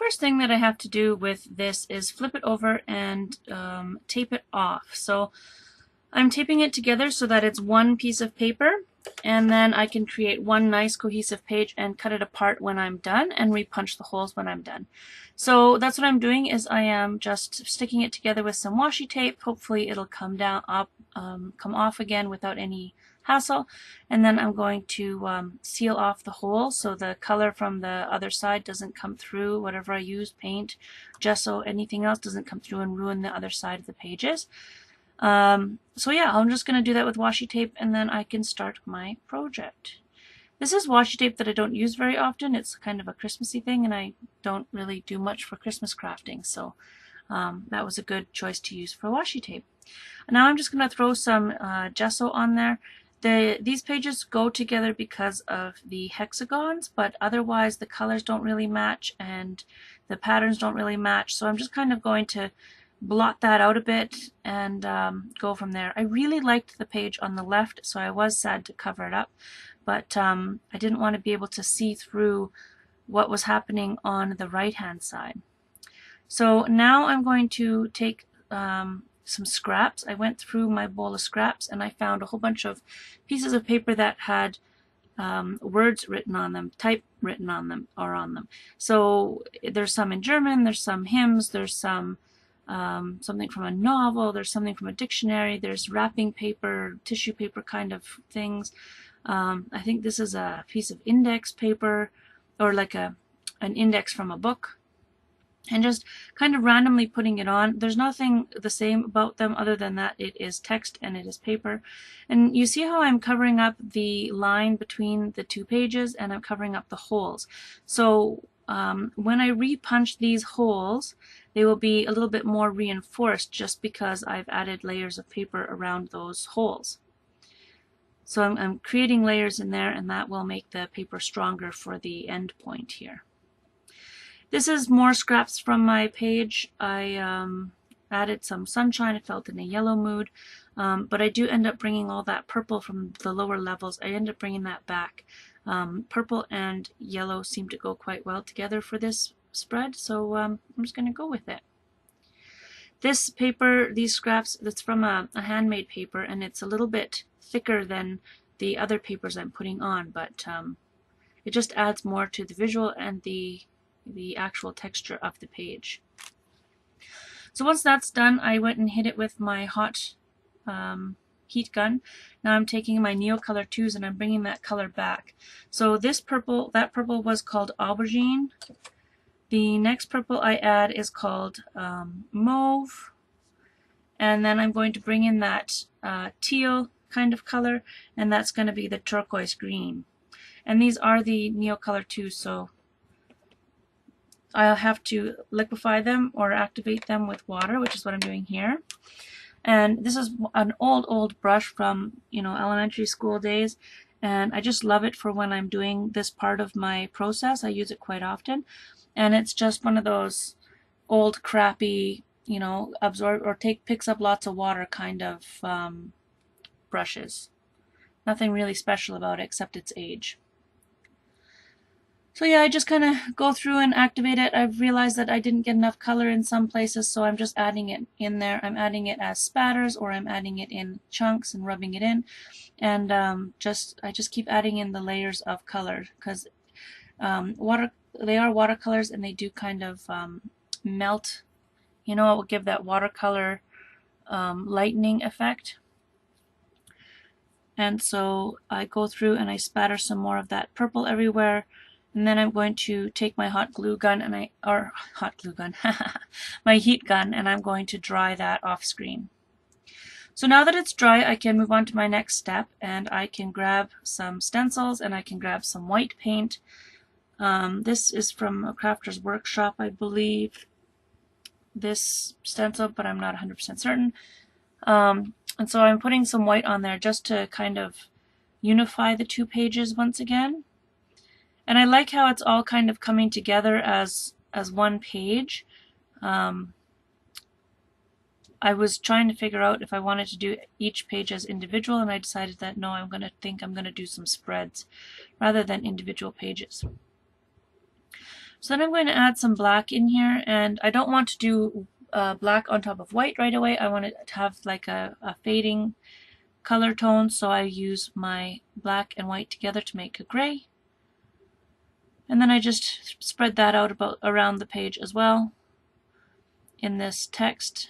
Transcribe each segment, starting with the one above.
first thing that I have to do with this is flip it over and tape it off. So I'm taping it together so that it's one piece of paper, and then I can create one nice cohesive page and cut it apart when I'm done and repunch the holes when I'm done. So that's what I'm doing, is I am just sticking it together with some washi tape. Hopefully it'll come off again without any hassle, and then I'm going to seal off the hole so the color from the other side doesn't come through. Whatever I use, paint, gesso, anything else, doesn't come through and ruin the other side of the pages. So yeah, I'm just going to do that with washi tape, and then I can start my project. This is washi tape that I don't use very often. It's kind of a Christmassy thing, and I don't really do much for Christmas crafting, so that was a good choice to use for washi tape. Now I'm just going to throw some gesso on there. These pages go together because of the hexagons, but otherwise the colors don't really match and the patterns don't really match, so I'm just kind of going to blot that out a bit and go from there. I really liked the page on the left, so I was sad to cover it up, but I didn't want to be able to see through what was happening on the right hand side. So now I'm going to take some scraps. I went through my bowl of scraps and I found a whole bunch of pieces of paper that had words written on them, type written on them, or on them. So there's some in German, there's some hymns, there's some something from a novel, there's something from a dictionary, there's wrapping paper, tissue paper kind of things. I think this is a piece of index paper, or like an index from a book, and just kind of randomly putting it on. There's nothing the same about them other than that it is text and it is paper. And you see how I'm covering up the line between the two pages, and I'm covering up the holes. So when I repunch these holes, they will be a little bit more reinforced just because I've added layers of paper around those holes. So I'm creating layers in there, and that will make the paper stronger for the end point here. This is more scraps from my page. I added some sunshine. I felt in a yellow mood, but I do end up bringing all that purple from the lower levels. I end up bringing that back. Purple and yellow seem to go quite well together for this spread, so I'm just going to go with it. This paper, these scraps, that's from a handmade paper, and it's a little bit thicker than the other papers I'm putting on, but it just adds more to the visual and the actual texture of the page. So once that's done, I went and hit it with my hot heat gun. Now I'm taking my Neocolor 2s and I'm bringing that color back. So this purple, that purple was called aubergine. The next purple I add is called mauve, and then I'm going to bring in that teal kind of color, and that's going to be the turquoise green. And these are the Neocolor 2s, so I'll have to liquefy them or activate them with water, which is what I'm doing here. And this is an old brush from, elementary school days, and I just love it for when I'm doing this part of my process. I use it quite often, and it's just one of those old crappy, absorb or picks up lots of water kind of brushes. Nothing really special about it except its age. So yeah, I just kind of go through and activate it. I've realized that I didn't get enough color in some places, so I'm just adding it in there. I'm adding it as spatters, or I'm adding it in chunks and rubbing it in. And I just keep adding in the layers of color, because they are watercolors, and they do kind of melt. It will give that watercolor lightening effect. And so I go through and I spatter some more of that purple everywhere. And then I'm going to take my hot glue gun my heat gun, and I'm going to dry that off screen. So now that it's dry, I can move on to my next step, and I can grab some stencils and I can grab some white paint. This is from a crafter's workshop, I believe, this stencil, but I'm not 100% certain. And so I'm putting some white on there just to kind of unify the two pages once again. And I like how it's all kind of coming together as one page. I was trying to figure out if I wanted to do each page as individual, and I decided that no, I'm going to do some spreads rather than individual pages. So then I'm going to add some black in here, and I don't want to do black on top of white right away. I want it to have like a fading color tone, so I use my black and white together to make a gray. And then I just spread that out around the page as well in this text.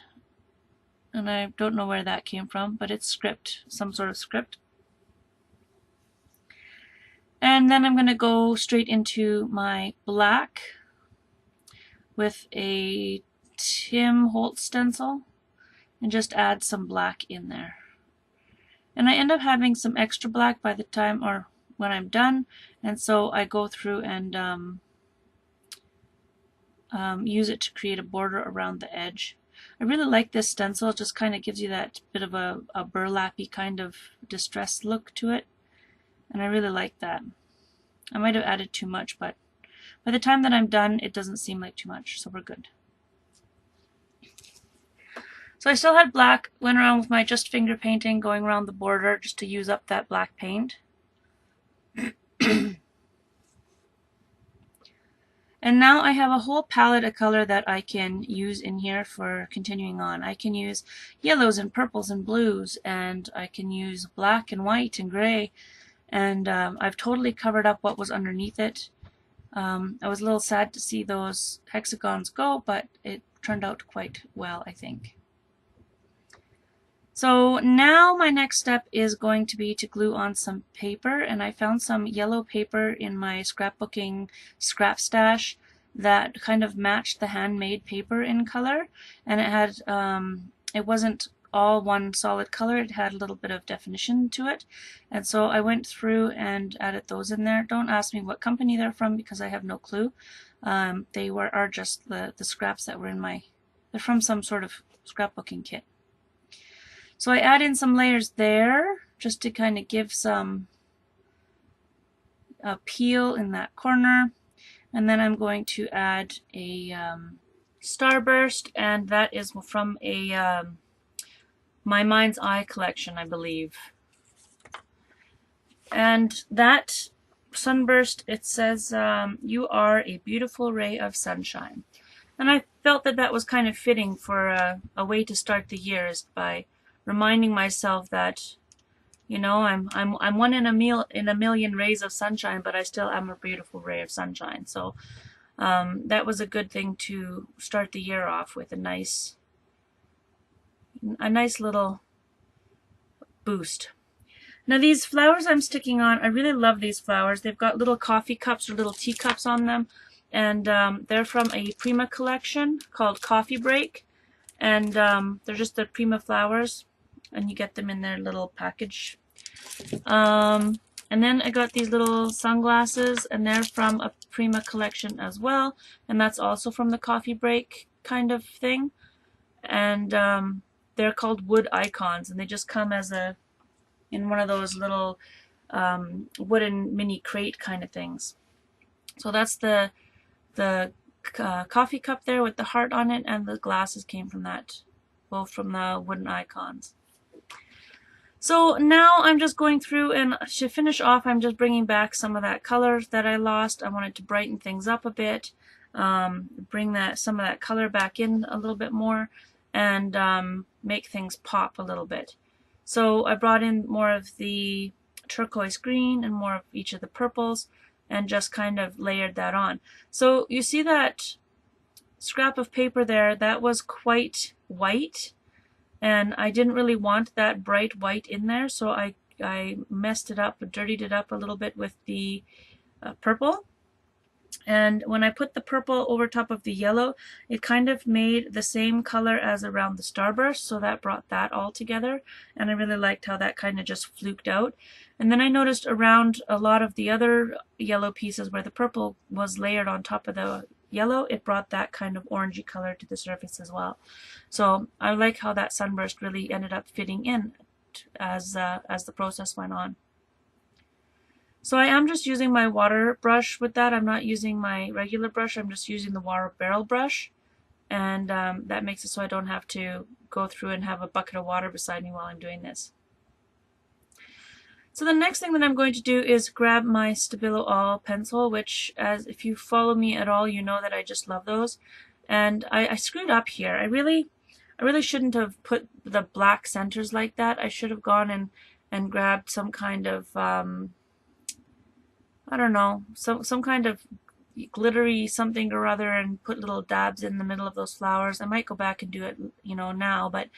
And I don't know where that came from, but it's script, some sort of script. And then I'm going to go straight into my black with a Tim Holtz stencil and just add some black in there. And I end up having some extra black by the time or when I'm done, and so I go through and use it to create a border around the edge. I really like this stencil. It just kind of gives you that bit of a burlappy kind of distressed look to it, and I really like that. I might have added too much, but by the time that I'm done, it doesn't seem like too much, so we're good. So I still had black, went around with my just finger painting, going around the border just to use up that black paint. And now I have a whole palette of color that I can use in here for continuing on. I can use yellows and purples and blues, and I can use black and white and gray, and I've totally covered up what was underneath it. I was a little sad to see those hexagons go, but it turned out quite well, I think. So now my next step is going to be to glue on some paper, and I found some yellow paper in my scrapbooking scrap stash that kind of matched the handmade paper in color, and it had it wasn't all one solid color, it had a little bit of definition to it, and so I went through and added those in there. Don't ask me what company they're from because I have no clue. They are just the scraps that were in my, they're from some sort of scrapbooking kit. So I add in some layers there just to kind of give some peel in that corner. And then I'm going to add a starburst, and that is from a My Mind's Eye collection, I believe. And that sunburst, it says, you are a beautiful ray of sunshine. And I felt that that was kind of fitting for a way to start the year, is by reminding myself that, you know, I'm one in a million rays of sunshine, but I still am a beautiful ray of sunshine. So that was a good thing to start the year off with, a nice little boost. Now these flowers I'm sticking on, I really love these flowers. They've got little coffee cups or little teacups on them, and they're from a Prima collection called Coffee Break, and they're just the Prima flowers, and you get them in their little package. And then I got these little sunglasses, and they're from a Prima collection as well, and that's also from the Coffee Break kind of thing. And they're called wood icons, and they just come as in one of those little wooden mini crate kind of things. So that's the coffee cup there with the heart on it, and the glasses came from that, both from the wooden icons. So now I'm just going through, and to finish off, I'm just bringing back some of that color that I lost. I wanted to brighten things up a bit, bring some of that color back in a little bit more, and make things pop a little bit. So I brought in more of the turquoise green and more of each of the purples, and just kind of layered that on. So you see that scrap of paper there, that was quite white, and I didn't really want that bright white in there, so I messed it up, dirtied it up a little bit with the purple. And when I put the purple over top of the yellow, it kind of made the same color as around the starburst, so that brought that all together, and I really liked how that kind of just fluked out. And then I noticed around a lot of the other yellow pieces where the purple was layered on top of the yellow, it brought that kind of orangey color to the surface as well. So I like how that sunburst really ended up fitting in as the process went on. So I am just using my water brush with that. I'm not using my regular brush. I'm just using the water barrel brush, and that makes it so I don't have to go through and have a bucket of water beside me while I'm doing this. So the next thing that I'm going to do is grab my Stabilo All pencil, which, as if you follow me at all, you know that I just love those. And I screwed up here. I really shouldn't have put the black centers like that. I should have gone and grabbed some kind of I don't know, some kind of glittery something or other and put little dabs in the middle of those flowers. I might go back and do it, you know, now, but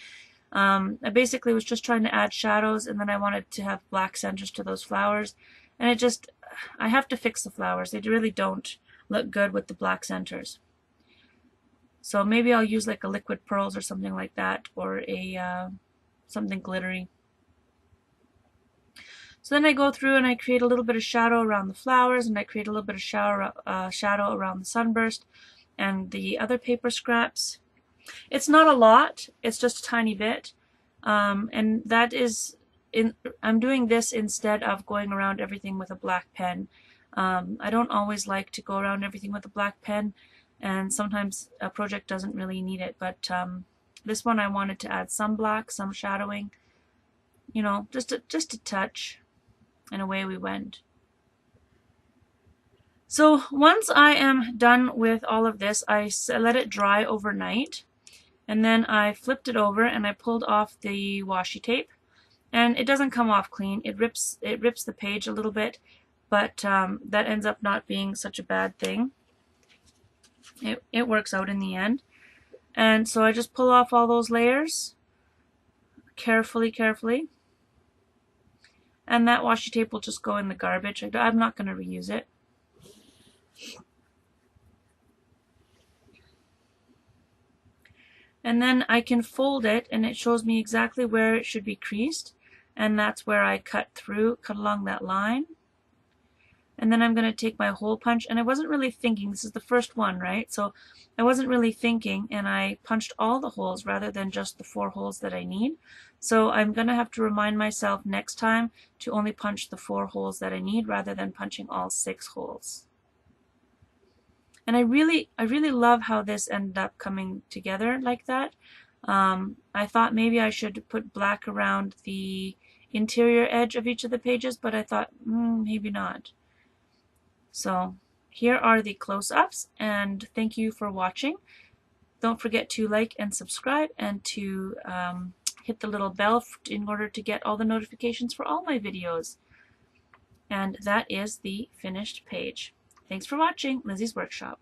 I basically was just trying to add shadows, and then I wanted to have black centers to those flowers, and I have to fix the flowers. They really don't look good with the black centers. So maybe I'll use like a liquid pearls or something like that, or a something glittery. So then I go through and I create a little bit of shadow around the flowers, and I create a little bit of shadow around the sunburst and the other paper scraps. It's not a lot, it's just a tiny bit, and that is, I'm doing this instead of going around everything with a black pen. I don't always like to go around everything with a black pen, and sometimes a project doesn't really need it, but this one I wanted to add some black, some shadowing, you know, just a touch, and away we went. So once I am done with all of this, I let it dry overnight. And then I flipped it over and I pulled off the washi tape, and it doesn't come off clean. It rips the page a little bit, but that ends up not being such a bad thing. It works out in the end. And so I just pull off all those layers carefully, and that washi tape will just go in the garbage. I'm not going to reuse it. And then I can fold it, and it shows me exactly where it should be creased, and that's where I cut along that line. And then I'm going to take my hole punch, and I wasn't really thinking, this is the first one, right? So I wasn't really thinking, and I punched all the holes rather than just the 4 holes that I need. So I'm going to have to remind myself next time to only punch the 4 holes that I need rather than punching all 6 holes. And I really love how this ended up coming together like that. I thought maybe I should put black around the interior edge of each of the pages, but I thought maybe not. So here are the close-ups, and thank you for watching. Don't forget to like and subscribe, and to hit the little bell in order to get all the notifications for all my videos. And that is the finished page. Thanks for watching Lizzie's Workshop.